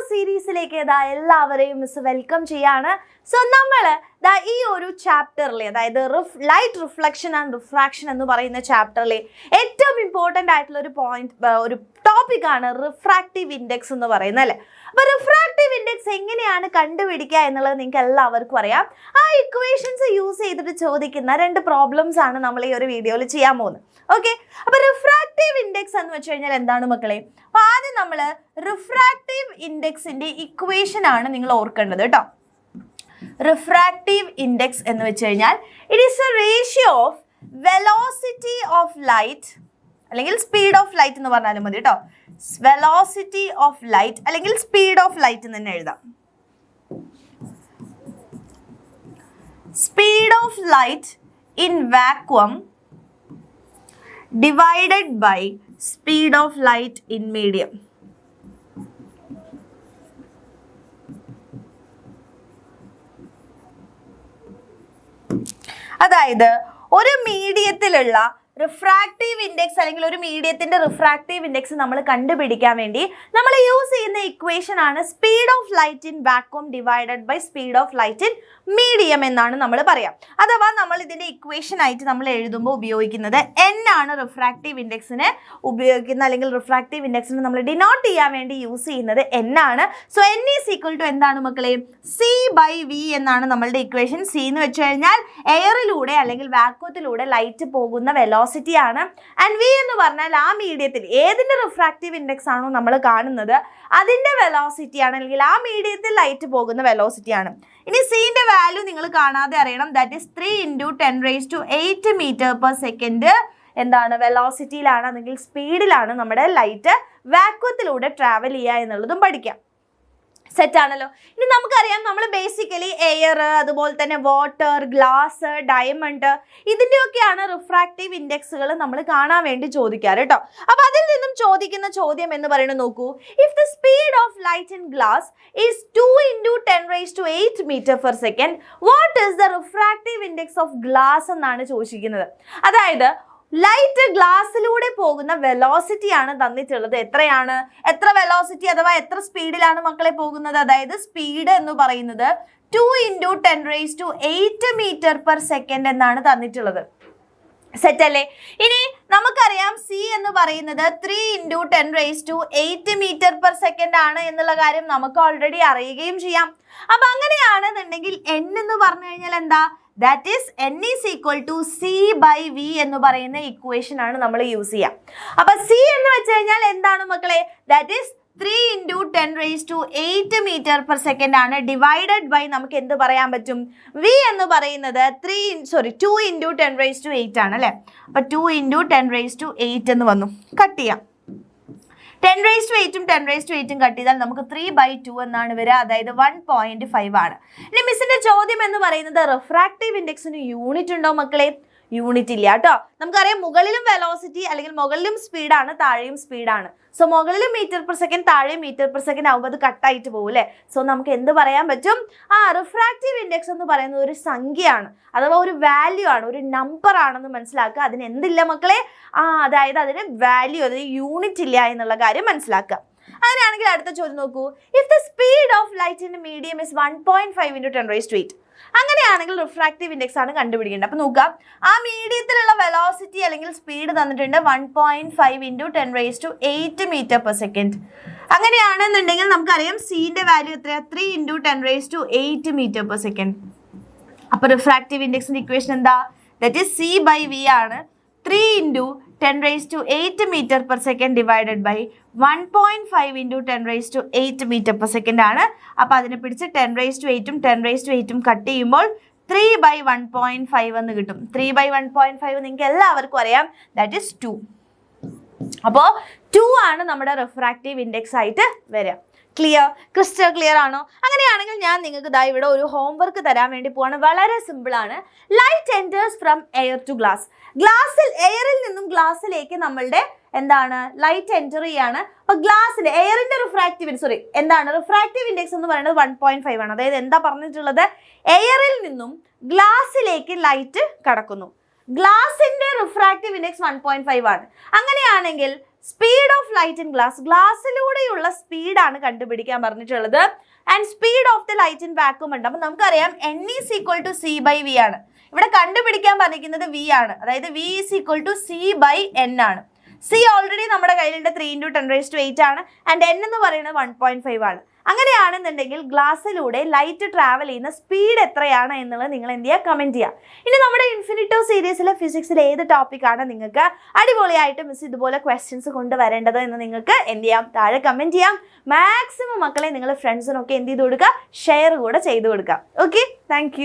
സീരീസിലേക്ക് എല്ലാവരെയും miss welcome ചെയ്യാണ്. So നമ്മൾ ഈ ഒരു ചാപ്റ്ററിലെ, അതായത് ലൈറ്റ് റിഫ്ലക്ഷൻ ആൻഡ് റിഫ്രാക്ഷൻ എന്ന് പറയുന്ന ചാപ്റ്ററിലെ ഏറ്റവും ഇമ്പോർട്ടൻ്റ് ആയിട്ടുള്ള ഒരു ടോപ്പിക്കാണ് റിഫ്രാക്റ്റീവ് ഇൻഡെക്സ് എന്ന് പറയുന്നത്, അല്ലേ? അപ്പോൾ റിഫ്രാക്റ്റീവ് ഇൻഡെക്സ് എങ്ങനെയാണ് കണ്ടുപിടിക്കുക എന്നുള്ളത് നിങ്ങൾക്ക് എല്ലാവർക്കും അറിയാം. ആ ഇക്വേഷൻസ് യൂസ് ചെയ്തിട്ട് ചോദിക്കുന്ന 2 പ്രോബ്ലംസ് ആണ് നമ്മൾ ഈ ഒരു വീഡിയോയിൽ ചെയ്യാൻ പോകുന്നത്. ഓക്കെ, അപ്പോൾ റിഫ്രാക്റ്റീവ് ഇൻഡെക്സ് എന്ന് വെച്ച് കഴിഞ്ഞാൽ എന്താണ് മക്കളെ? അപ്പോൾ ആദ്യം നമ്മൾ റിഫ്രാക്റ്റീവ് ഇൻഡെക്സിന്റെ ഇക്വേഷൻ ആണ് നിങ്ങൾ ഓർക്കേണ്ടത് കേട്ടോ. റിഫ്രാക്റ്റീവ് ഇൻഡെക്സ് എന്ന് വെച്ച് കഴിഞ്ഞാൽ it is A ratio of velocity of light, അല്ലെങ്കിൽ സ്പീഡ് ഓഫ് ലൈറ്റ് എന്ന് പറഞ്ഞാലും മതി കേട്ടോ. വെലോസിറ്റി ഓഫ് ലൈറ്റ് അല്ലെങ്കിൽ സ്പീഡ് ഓഫ് ലൈറ്റ് എന്ന് തന്നെ എഴുതാം. Speed of light in vacuum divided by speed of light in medium. അതായത് ഒരു മീഡിയത്തിലുള്ള റിഫ്രാക്റ്റീവ് ഇൻഡെക്സ് അല്ലെങ്കിൽ ഒരു മീഡിയത്തിന്റെ റിഫ്രാക്റ്റീവ് ഇൻഡെക്സ് നമ്മൾ കണ്ടുപിടിക്കാൻ വേണ്ടി നമ്മൾ യൂസ് ചെയ്യുന്ന ഇക്വേഷൻ ആണ് speed of light in vacuum divided by speed of light in medium എന്നാണ് നമ്മൾ പറയാം. അഥവാ നമ്മൾ ഇതിന്റെ ഇക്വേഷൻ ആയിട്ട് നമ്മൾ എഴുതുമ്പോൾ ഉപയോഗിക്കുന്നത് n ആണ്. റിഫ്രാക്റ്റീവ് ഇൻഡെക്സിന് ഉപയോഗിക്കുന്ന അല്ലെങ്കിൽ റിഫ്രാക്റ്റീവ് ഇൻഡെക്സിന് നമ്മൾ ഡിനോട്ട് ചെയ്യാൻ വേണ്ടി യൂസ് ചെയ്യുന്നത് n ആണ്. So n is equal to എന്താണ് മക്കളെ? c ബൈ v എന്നാണ് നമ്മളുടെ ഇക്വേഷൻ. c എന്ന് വെച്ച് കഴിഞ്ഞാൽ എയറിലൂടെ അല്ലെങ്കിൽ വാക്വത്തിലൂടെ ലൈറ്റ് പോകുന്ന വെലോസിറ്റി ആണ്. ആൻഡ് v എന്ന് പറഞ്ഞാൽ ആ മീഡിയത്തിൽ ഏതിന്റെ റിഫ്രാക്റ്റീവ് ഇൻഡെക്സ് ആണോ നമ്മൾ കാണുന്നത് അതിന്റെ വെലോസിറ്റി ആണ്, അല്ലെങ്കിൽ ആ മീഡിയത്തിൽ ലൈറ്റ് പോകുന്ന വെലോസിറ്റി ആണ്. ഇനി സിന്റെ വാല്യൂ നിങ്ങൾ കാണാതെ അറിയണം. That is 3 × 10⁸ metre per second എന്താണ് വെലോസിറ്റിയിലാണ് അല്ലെങ്കിൽ സ്പീഡിലാണ് നമ്മുടെ ലൈറ്റ് വാക്വത്തിലൂടെ ട്രാവൽ ചെയ്യുക എന്നുള്ളതും പഠിക്കാം. സെറ്റ് ആണല്ലോ. ഇനി നമുക്കറിയാം നമ്മൾ ബേസിക്കലി എയർ, അതുപോലെ തന്നെ വാട്ടർ, ഗ്ലാസ്, ഡയമണ്ട് ഇതിൻ്റെയൊക്കെയാണ് റിഫ്രാക്റ്റീവ് ഇൻഡെക്സുകൾ നമ്മൾ കാണാൻ വേണ്ടി ചോദിക്കാറ് കേട്ടോ. അപ്പോൾ അതിൽ നിന്നും ചോദിക്കുന്ന ചോദ്യം എന്ന് പറയുന്നത് നോക്കൂ, if the speed of light in glass is 2 × 10⁸ metre per second, what is the refractive index of glass എന്നാണ് ചോദിച്ചിരിക്കുന്നത്. അതായത് ലൈറ്റ് ഗ്ലാസ്സിലൂടെ പോകുന്ന വെലോസിറ്റി ആണ് തന്നിട്ടുള്ളത്. എത്ര വെലോസിറ്റി അഥവാ എത്ര സ്പീഡിലാണ് മക്കളെ പോകുന്നത്? അതായത് സ്പീഡ് എന്ന് പറയുന്നത് 2 × 10⁸ മീറ്റർ പെർ സെക്കൻഡ് എന്നാണ് തന്നിട്ടുള്ളത്. സെറ്റ് അല്ലേ? ഇനി നമുക്കറിയാം സി എന്ന് പറയുന്നത് 3 × 10⁸ മീറ്റർ പെർ സെക്കൻഡ് ആണ് എന്നുള്ള കാര്യം നമുക്ക് ഓൾറെഡി അറിയുകയും ചെയ്യാം. അപ്പൊ അങ്ങനെയാണെന്നുണ്ടെങ്കിൽ n എന്ന് പറഞ്ഞു കഴിഞ്ഞാൽ എന്താ? That is n is equal to c by v എന്ന് പറയുന്ന ഇക്വേഷൻ ആണ് നമ്മൾ യൂസ് ചെയ്യാം. അപ്പൊ c എന്ന് വെച്ച് കഴിഞ്ഞാൽ എന്താണ് മക്കളെ? That is 3 × 10⁸ metre per second ആണ്. ഡിവൈഡഡ് ബൈ നമുക്ക് എന്ത് പറയാൻ പറ്റും? v എന്ന് പറയുന്നത് 2 × 10⁸ ആണ് അല്ലേ? അപ്പൊ 2 × 10⁸ എന്ന് വന്നു. കട്ട് ചെയ്യാം. 10⁸ 10⁸ കട്ട് ചെയ്താൽ നമുക്ക് 3/2 എന്നാണ് വരിക. അതായത് 1.5 ആണ്. ഇനി മിസ്സിന്റെ ചോദ്യം എന്ന് പറയുന്നത് റിഫ്രാക്റ്റീവ് ഇൻഡെക്സിന് യൂണിറ്റ് ഉണ്ടോ മക്കളെ? യൂണിറ്റ് ഇല്ല കേട്ടോ. നമുക്കറിയാം മുകളിലും വെലോസിറ്റി അല്ലെങ്കിൽ മുകളിലും സ്പീഡാണ്, താഴെയും സ്പീഡാണ്. സോ മുകളിലും മീറ്റർ പെർ സെക്കൻഡ്, താഴെയും മീറ്റർ പെർ സെക്കൻഡ് ആകുമ്പോൾ അത് കട്ടായിട്ട് പോകും അല്ലേ? സോ നമുക്ക് എന്ത് പറയാൻ പറ്റും? റിഫ്രാക്റ്റീവ് ഇൻഡെക്സ് എന്ന് പറയുന്നത് ഒരു സംഖ്യയാണ്, അഥവാ ഒരു വാല്യൂ ആണ്, ഒരു നമ്പർ ആണെന്ന് മനസ്സിലാക്കുക. അതിന് എന്തില്ല മക്കളെ? അതായത് അതിന് വാല്യൂ, അതായത് യൂണിറ്റ് ഇല്ല എന്നുള്ള കാര്യം മനസ്സിലാക്കുക. അങ്ങനെയാണെങ്കിൽ അടുത്ത ചോദ്യം നോക്കൂ, if the speed of light in medium is 1.5 × 10⁸. അങ്ങനെയാണെങ്കിൽ റിഫ്രാക്റ്റീവ് ഇൻഡെക്സ് ആണ് കണ്ടുപിടിക്കേണ്ടത്. അപ്പൊ നോക്കാം, ആ മീഡിയത്തിലുള്ള വെലോസിറ്റി അല്ലെങ്കിൽ സ്പീഡ് തന്നിട്ടുണ്ട് 1.5 × 10⁸ മീറ്റർ പെർ സെക്കൻഡ്. അങ്ങനെയാണെന്നുണ്ടെങ്കിൽ നമുക്കറിയാം സിന്റെ വാല്യൂ എത്രയാ? 3 × 10⁸ മീറ്റർ പെർ സെക്കൻഡ്. അപ്പൊ റിഫ്രാക്റ്റീവ് ഇൻഡെക്സിന്റെ ഇക്വേഷൻ എന്താ? That is c by v ആണ്. 3 × 10⁸ metre per second divided by 1.5 × 10⁸ metre per second ആണ്. അപ്പോൾ അതിനെ പിടിച്ച് 10⁸ 10⁸ കട്ട് ചെയ്യുമ്പോൾ 3/1.5 എന്ന് കിട്ടും. 3/1.5 നിങ്ങൾക്ക് എല്ലാവർക്കും അറിയാം, ദാറ്റ് ഈസ് 2. അപ്പോൾ 2 ആണ് നമ്മുടെ റിഫ്രാക്റ്റീവ് ഇൻഡെക്സ് ആയിട്ട് വരിക. ക്രിസ്റ്റൽ ക്ലിയർ ആണോ? അങ്ങനെയാണെങ്കിൽ ഞാൻ നിങ്ങൾക്ക് ദാ ഇവിടെ ഒരു ഹോംവർക്ക് തരാൻ വേണ്ടി പോവാണ്. വളരെ സിമ്പിൾ ആണ്. Light enters from air to glass. എയറിൽ നിന്നും ഗ്ലാസ്സിലേക്ക് നമ്മളുടെ എന്താണ് ലൈറ്റ് എൻറ്റർ ചെയ്യാണ്. അപ്പൊ ഗ്ലാസ്സിന്റെ എയറിന്റെ റിഫ്രാക്റ്റീവ് ഇൻഡെക്സ് എന്ന് പറയുന്നത് 1.5 ആണ്. അതായത് എന്താ പറഞ്ഞിട്ടുള്ളത്? എയറിൽ നിന്നും ഗ്ലാസ്സിലേക്ക് ലൈറ്റ് കടക്കുന്നു. ഗ്ലാസിന്റെ റിഫ്രാക്റ്റീവ് ഇൻഡെക്സ് 1.5 ആണ്. അങ്ങനെയാണെങ്കിൽ സ്പീഡ് ഓഫ് ലൈറ്റ് ഇൻ ഗ്ലാസ്സിലൂടെയുള്ള സ്പീഡാണ് കണ്ടുപിടിക്കാൻ പറഞ്ഞിട്ടുള്ളത്. And speed of the light in vacuum ഉണ്ട്. അപ്പൊ നമുക്കറിയാം n is equal to c by v ആണ്. ഇവിടെ കണ്ടുപിടിക്കാൻ പറഞ്ഞിരിക്കുന്നത് v ആണ്. അതായത് v is equal to c by n ആണ്. c ഓൾറെഡി നമ്മുടെ കയ്യിലുണ്ട് 3 × 10⁸ ആണ്. ആൻഡ് n എന്ന് പറയുന്നത് 1.5 ആണ്. അങ്ങനെയാണെന്നുണ്ടെങ്കിൽ ഗ്ലാസ്സിലൂടെ ലൈറ്റ് ട്രാവൽ ചെയ്യുന്ന സ്പീഡ് എത്രയാണ് എന്നുള്ളത് നിങ്ങൾ എന്ത് ചെയ്യുക? കമൻറ്റ് ചെയ്യുക. ഇനി നമ്മുടെ ഇൻഫിനിറ്റീവ് സീരീസിലെ ഫിസിക്സിലെ ഏത് ടോപ്പിക്കാണ് നിങ്ങൾക്ക് അടിപൊളിയായിട്ട് മിസ് ഇതുപോലെ ക്വസ്റ്റ്യൻസ് കൊണ്ടുവരേണ്ടത് എന്ന് നിങ്ങൾക്ക് എന്ത് ചെയ്യാം? താഴെ കമൻറ്റ് ചെയ്യാം. മാക്സിമം മക്കളെ നിങ്ങൾ ഫ്രണ്ട്സിനൊക്കെ എന്ത് ചെയ്ത് കൊടുക്കുക? ഷെയർ കൂടെ ചെയ്ത് കൊടുക്കുക. Okay, thank